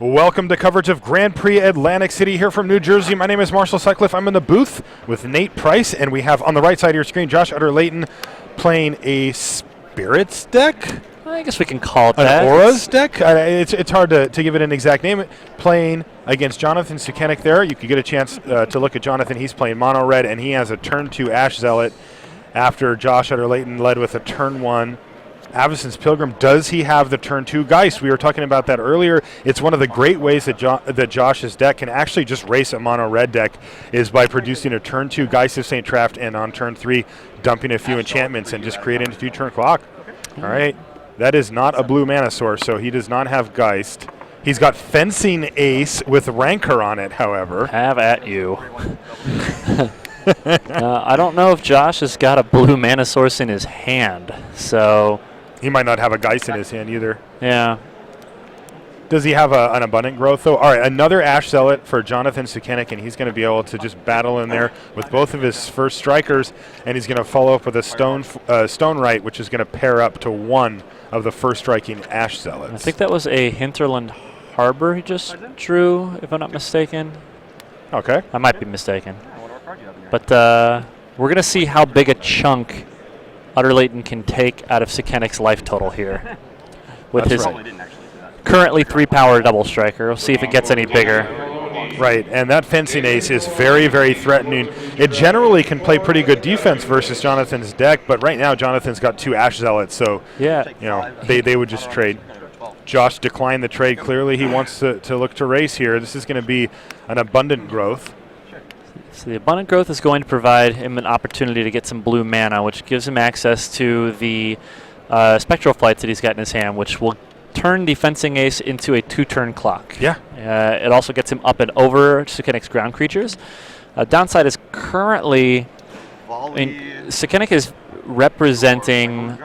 Welcome to coverage of Grand Prix Atlantic City here from New Jersey. My name is Marshall Sutcliffe. I'm in the booth with Nate Price, and we have on the right side of your screen Josh Utter-Layton playing a Spirits deck? I guess we can call it that. An Auras deck? It's hard to give it an exact name. Playing against Jonathan Sukenik there. You could get a chance to look at Jonathan. He's playing mono red, and he has a turn 2 Ash Zealot after Josh Utter-Layton led with a turn 1 Avacyn's Pilgrim. Does he have the turn 2 Geist? We were talking about that earlier. It's one of the great ways that Josh's deck can actually just race a mono red deck is by producing a turn 2 Geist of St. Traft and on turn 3 dumping a few enchantments and just creating a 2-turn clock. All right. That is not a blue mana source, so he does not have Geist. He's got Fencing Ace with Rancor on it, however. Have at you. I don't know if Josh has got a blue mana source in his hand, so... He might not have a Geist in his hand either. Yeah. Does he have an Abundant Growth, though? All right, another Ash Zealot for Jonathan Sukenik, and he's going to be able to just battle in there with both of his first strikers, and he's going to follow up with a Stone Right, which is going to pair up to one of the first striking Ash Zealots. I think that was a Hinterland Harbor he just drew, if I'm not mistaken. Okay. I might be mistaken. But we're going to see how big a chunk Utter-Layton can take out of Sukenik's life total here. With his currently 3-power double striker. We'll see if it gets any bigger. Right, and that Fencing Ace is very, very threatening. It generally can play pretty good defense versus Jonathan's deck, but right now Jonathan's got 2 Ash Zealots, so yeah, you know they would just trade. Josh declined the trade. Clearly he wants to look to race here. This is going to be an Abundant Growth. So the Abundant Growth is going to provide him an opportunity to get some blue mana, which gives him access to the Spectral Flights that he's got in his hand, which will turn the Fencing Ace into a 2-turn clock. Yeah. It also gets him up and over Sukenik's ground creatures. Downside is currently, Sukenik is representing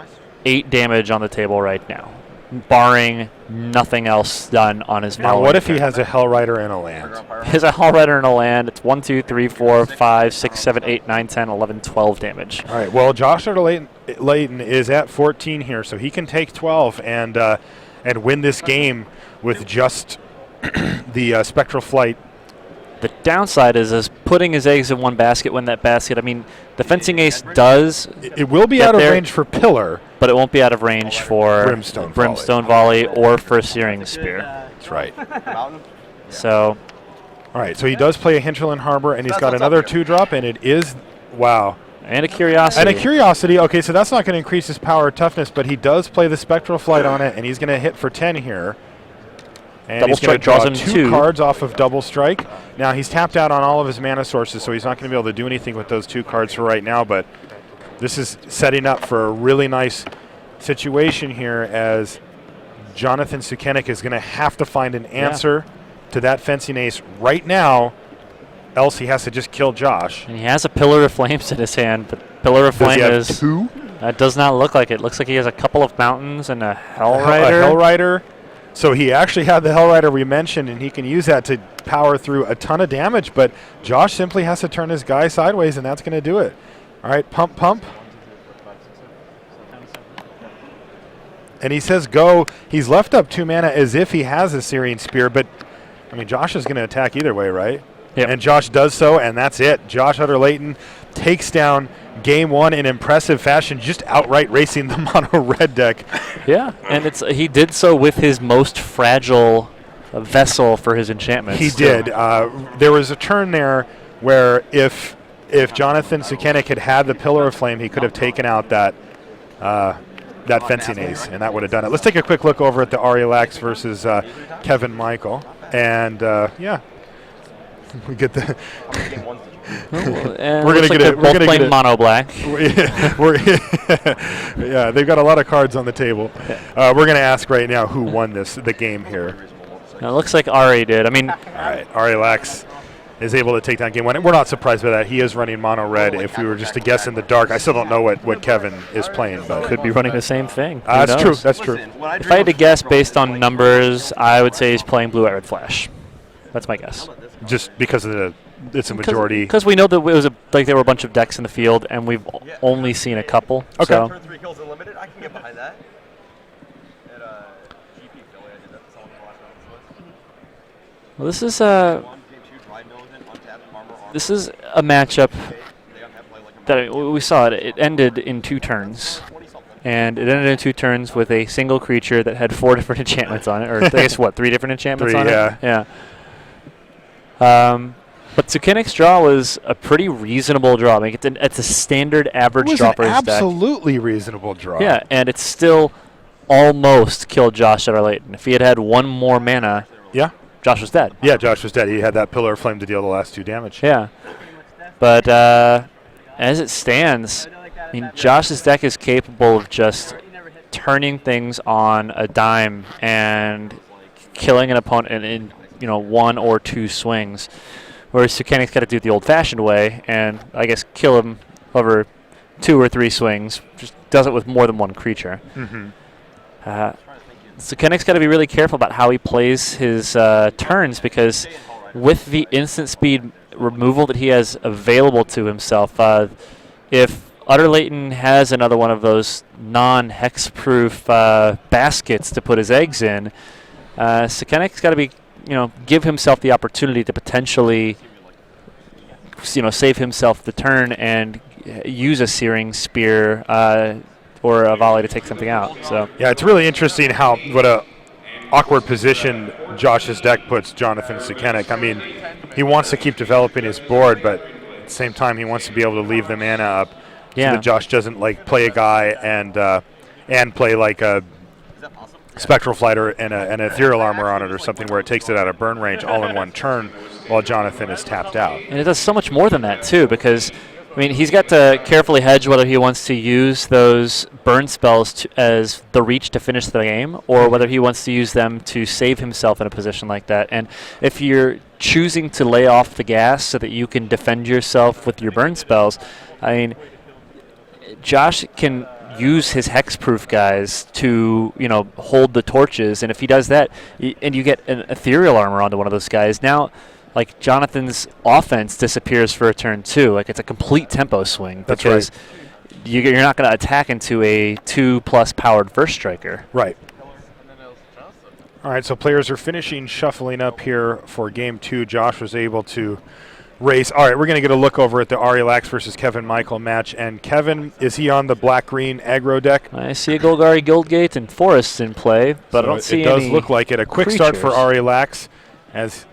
8 damage on the table right now, barring nothing else done on his following. Now, what if turn. he has a Hell Rider and a land? He has a Hell Rider and a land. It's 1, 2, 3, 4, 5, 6, 7, 8, 9, 10, 11, 12 damage. All right. Well, Josh Utter-Layton is at 14 here, so he can take 12 and win this game with just the Spectral Flight. The downside is putting his eggs in one basket when that basket, I mean, the Fencing Ace does... It will be out of range for Pillar. But it won't be out of range for Brimstone Volley or for Searing Spear. That's right. So... All right, so he does play a Hinterland Harbor, and he's got another 2-drop, and it is... Wow. And a Curiosity. And a Curiosity. Okay, so that's not going to increase his power or toughness, but he does play the Spectral Flight on it, and he's going to hit for 10 here. And Double Strike draws him 2 cards off of Double Strike. Now, he's tapped out on all of his mana sources, so he's not going to be able to do anything with those 2 cards for right now, but this is setting up for a really nice situation here as Jonathan Sukenik is going to have to find an answer to that Fencing Ace right now, else he has to just kill Josh. And he has a Pillar of Flames in his hand, but Pillar of Flame is... 2? That does not look like it. Looks like he has a couple of mountains and a Hell Rider. A Hell Rider. So he actually had the Hell Rider we mentioned, and he can use that to power through a ton of damage, but Josh simply has to turn his guy sideways, and that's going to do it. All right, pump, pump. And he says go. He's left up 2 mana as if he has a Searing Spear, but, I mean, Josh is going to attack either way, right? Yep. And Josh does so, and that's it. Josh Utter-Layton takes down Game 1 in impressive fashion, just outright racing the mono red deck. Yeah, and he did so with his most fragile vessel for his enchantments. He did. There was a turn there where if Jonathan Sukenik had the Pillar of Flame, he could have taken out that Fencing Ace, and that would have done it. Let's take a quick look over at the Arielax versus Kevin Michael, and yeah. We get the. We're gonna get it. We're gonna get mono black. Yeah, they've got a lot of cards on the table. We're gonna ask right now who won the game here. Now, it looks like Ari did. I mean, all right, Arielax is able to take down Game 1. We're not surprised by that. He is running mono red. If we were just to guess in the dark, I still don't know what Kevin is playing, but could be running the same thing. That's true. That's true. If I had to guess based on numbers, I would say he's playing blue, white, red flash. That's my guess. Just because of it's a majority. Because we know that it was there were a bunch of decks in the field, and we've only seen a couple. Okay. So. Turn 3 kills unlimited. I can get behind that. At GP Philly, I did that to someone in the last round. Well, this is a matchup that we saw. It ended in 2 turns. And it ended in 2 turns with a single creature that had 4 different enchantments on it. Or I guess, 3 different enchantments on it? Yeah. But Sukenik's draw was a pretty reasonable draw. I mean, it's a standard average draw for his deck. It was an absolutely reasonable draw. Yeah, and it's still almost killed Josh Shatter-Layton. If he had had 1 more mana, Josh was dead. Yeah, Josh was dead. He had that Pillar of Flame to deal the last 2 damage. Yeah. But as it stands, I mean, Josh's deck is capable of just turning things on a dime and killing an opponent in 1 or 2 swings. Whereas Sukenik's got to do it the old-fashioned way and, I guess, kill him over 2 or 3 swings. Just does it with more than 1 creature. Sukenik's got to be really careful about how he plays his turns, because with the instant speed removal that he has available to himself, if Utterlayton has another one of those non-hexproof baskets to put his eggs in, Sukenik's got to be, give himself the opportunity to potentially, save himself the turn and use a Searing Spear or a volley to take something out. So yeah, it's really interesting what a awkward position Josh's deck puts Jonathan Sukenik. I mean, he wants to keep developing his board, but at the same time, he wants to be able to leave the mana up so that Josh doesn't play a guy and play like a Spectral Flighter and an Ethereal Armor on it or something where it takes it out of burn range all in 1 turn while Jonathan is tapped out. And it does so much more than that, too, because, I mean, he's got to carefully hedge whether he wants to use those burn spells as the reach to finish the game, or whether he wants to use them to save himself in a position like that. And if you're choosing to lay off the gas so that you can defend yourself with your burn spells, I mean, Josh can use his hexproof guys to, hold the torches, and if he does that, and you get an Ethereal Armor onto one of those guys, now, Jonathan's offense disappears for a turn too. It's a complete tempo swing. That's because right. You're not going to attack into a 2+ powered First Striker. Right. All right, so players are finishing shuffling up here for Game 2. Josh was able to race. All right, we're going to get a look over at the Ari Lax versus Kevin Michael match. And Kevin, is he on the black-green aggro deck? I see a Golgari Guildgate and Forests in play, but I don't see any. It does look like it. A quick start for Ari Lax, as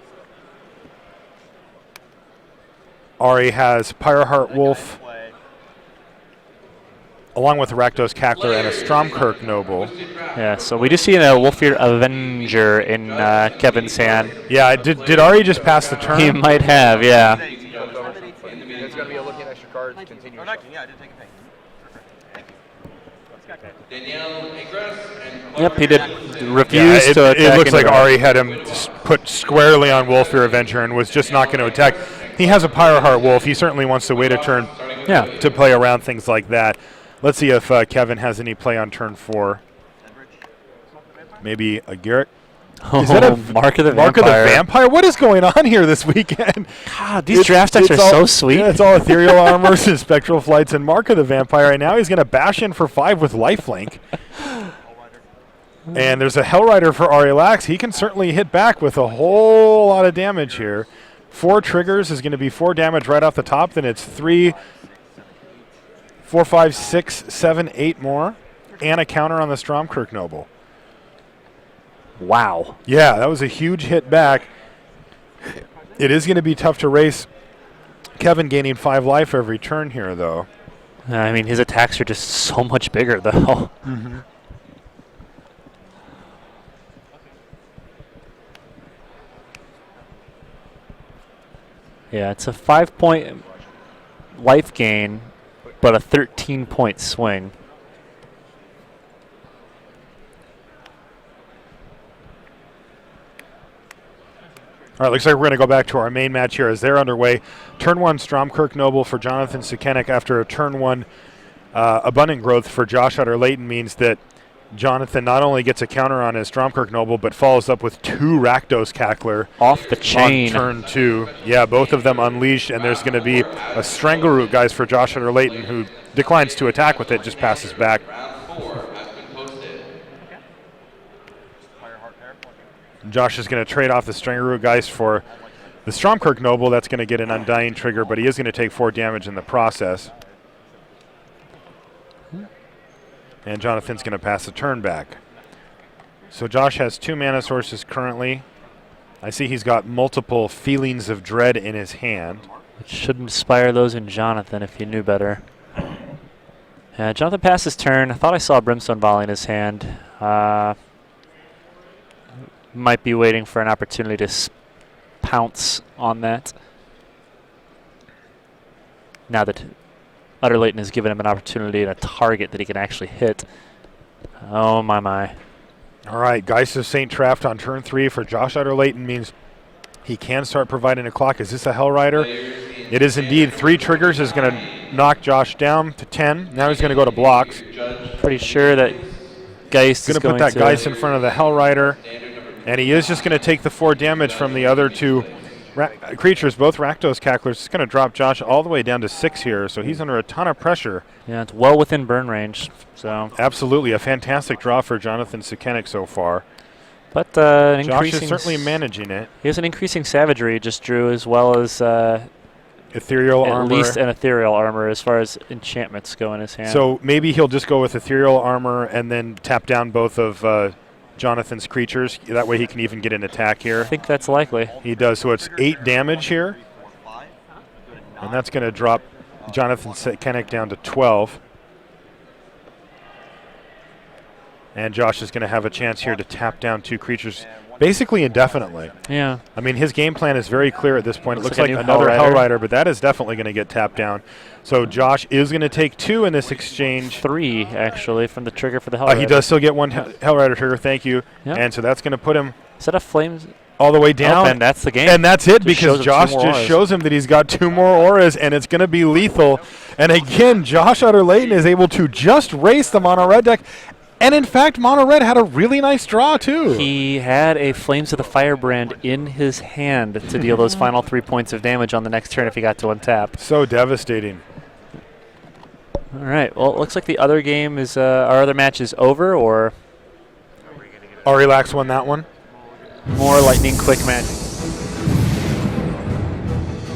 Ari has Pyreheart Wolf, along with a Rakdos Cackler and a Stromkirk Noble. Yeah, so we do see a Wolfear Avenger in Kevin's hand. Yeah, did Ari just pass the turn? He might have, yeah. There's going to be a looking at extra cards. Continue. Yeah, I did take a pay. Yep, he did refuse to attack. It looks like Ari had him put squarely on Wolfear Avenger and was just not going to attack. He has a Pyreheart Wolf. He certainly wants to wait a turn to play around things like that. Let's see if Kevin has any play on turn 4. Maybe a Garrett. Is that a Mark of the Mark Vampire? Of the Vampire? What is going on here this weekend? God, these draft decks are so sweet. Yeah, it's all Ethereal Armors and Spectral Flights and Mark of the Vampire. And now he's going to bash in for 5 with Lifelink. And there's a Hellrider for Ari Lax. He can certainly hit back with a whole lot of damage here. 4 triggers is going to be 4 damage right off the top. Then it's 3, 4, 5, 6, 7, 8 more. And a counter on the Stromkirk Noble. Wow. Yeah, that was a huge hit back. It is going to be tough to race. Kevin gaining 5 life every turn here, though. I mean, his attacks are just so much bigger, though. Mm-hmm. Yeah, it's a 5-point life gain, but a 13-point swing. All right, looks like we're going to go back to our main match here as they're underway. Turn 1, Stromkirk Noble for Jonathan Sukenik after a turn 1 Abundant Growth for Josh Utterlayton means that Jonathan not only gets a counter on his Stromkirk Noble, but follows up with 2 Rakdos Cackler. Off the chain. On turn 2. Yeah, both of them unleashed, and there's going to be a Strangleroot, guys, for Josh Utterlayton, who declines to attack with it, just passes back. Josh is going to trade off the Stringer Root Geist for the Stromkirk Noble. That's going to get an Undying trigger, but he is going to take 4 damage in the process. And Jonathan's going to pass the turn back. So Josh has 2 mana sources currently. I see he's got multiple Feelings of Dread in his hand. It should inspire those in Jonathan if he knew better. Jonathan passed his turn. I thought I saw Brimstone Volley in his hand. Might be waiting for an opportunity to pounce on that. Now that Utter Leighton has given him an opportunity and a target that he can actually hit. Oh, my. All right, Geist of St. Traft on turn 3 for Josh Utter Leighton means he can start providing a clock. Is this a Hell Rider? It is indeed. 3 triggers is going to knock Josh down to 10. Now he's going to go to blocks. Pretty sure that Geist is going to put that Geist in front of the Hell Rider. And he is just going to take the 4 damage from the other 2 creatures, both Rakdos Cacklers. It's going to drop Josh all the way down to 6 here, so he's under a ton of pressure. Yeah, it's well within burn range. So absolutely, a fantastic draw for Jonathan Sukenik so far. But Josh is certainly managing it. He has an increasing savagery, just drew, as well as ethereal armor. At least an ethereal armor as far as enchantments go in his hand. So maybe he'll just go with ethereal armor and then tap down both of Jonathan's creatures. That way he can even get an attack here. I think that's likely. He does. So it's 8 damage here. And that's going to drop Jonathan Sukenik down to 12. And Josh is going to have a chance here to tap down 2 creatures basically indefinitely. Yeah. I mean, his game plan is very clear at this point. It looks like like another Hell Rider, but that is definitely going to get tapped down. So Josh is going to take 2 in this exchange. 3, actually, from the trigger for the Hell Rider. He does still get 1 Hell Rider trigger, thank you. Yep. And so that's going to put him Is that a Flames? All the way down. And that's the game. And that's it, Just because Josh just shows him that he's got 2 more auras, and it's going to be lethal. And again, Josh Utter Leighton is able to just race the mono red deck. And in fact, mono red had a really nice draw too. He had a Flames of the Firebrand in his hand to deal those final 3 points of damage on the next turn if he got to untap. So devastating. All right. Well, it looks like the other game is our other match is over, or Aurillax won that one. More lightning quick magic.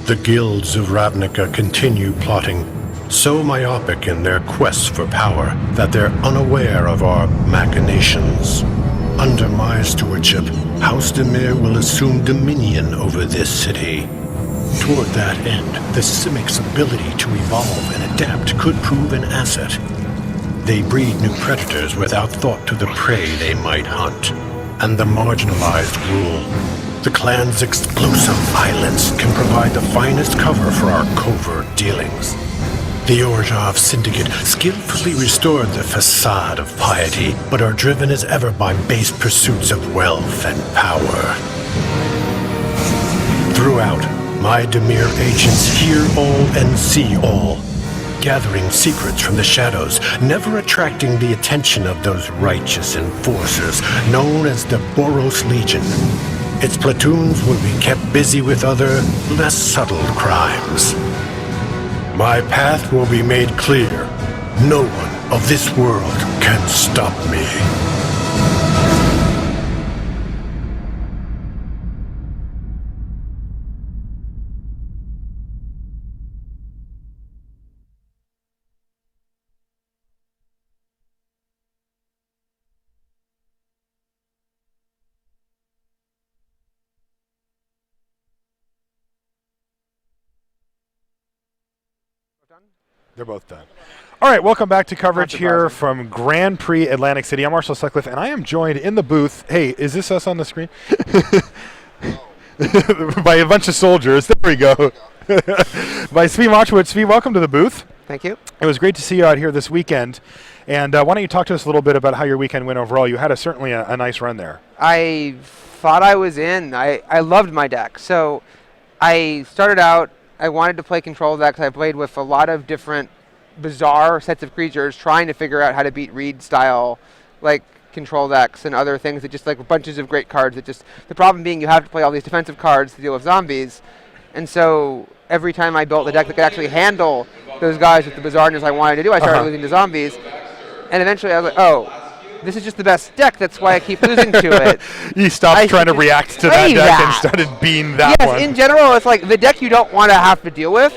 The guilds of Ravnica continue plotting, so myopic in their quest for power that they're unaware of our machinations. Under my stewardship, House Demir will assume dominion over this city. Toward that end, the Simic's ability to evolve and adapt could prove an asset. They breed new predators without thought to the prey they might hunt. And the marginalized rule. The clan's explosive violence can provide the finest cover for our covert dealings. The Orzhov Syndicate skillfully restored the facade of piety, but are driven as ever by base pursuits of wealth and power. Throughout, my Demir agents hear all and see all, gathering secrets from the shadows, never attracting the attention of those righteous enforcers known as the Boros Legion. Its platoons will be kept busy with other, less subtle crimes. My path will be made clear. No one of this world can stop me. They're both done. All right, welcome back to coverage here from Grand Prix Atlantic City. I'm Marshall Sutcliffe, and I am joined in the booth. Hey, is this us on the screen? By a bunch of soldiers. There we go. By Svi Mochowitz. Svi, welcome to the booth. Thank you. It was great to see you out here this weekend. And why don't you talk to us a little bit about how your weekend went overall? You had certainly a nice run there. I thought I was in. I loved my deck. So I started out, I wanted to play control decks. I played with a lot of different bizarre sets of creatures, trying to figure out how to beat Reed style, like control decks and other things that just like bunches of great cards that just, the problem being you have to play all these defensive cards to deal with zombies. And so every time I built a deck that could actually handle those guys with the bizarreness I wanted to do, I started losing to zombies. And eventually I was like, oh, this is just the best deck. That's why I keep losing to it. You stopped I trying to should just react to that play deck and that. started being that Yes, one. in general, it's like the deck you don't want to have to deal with.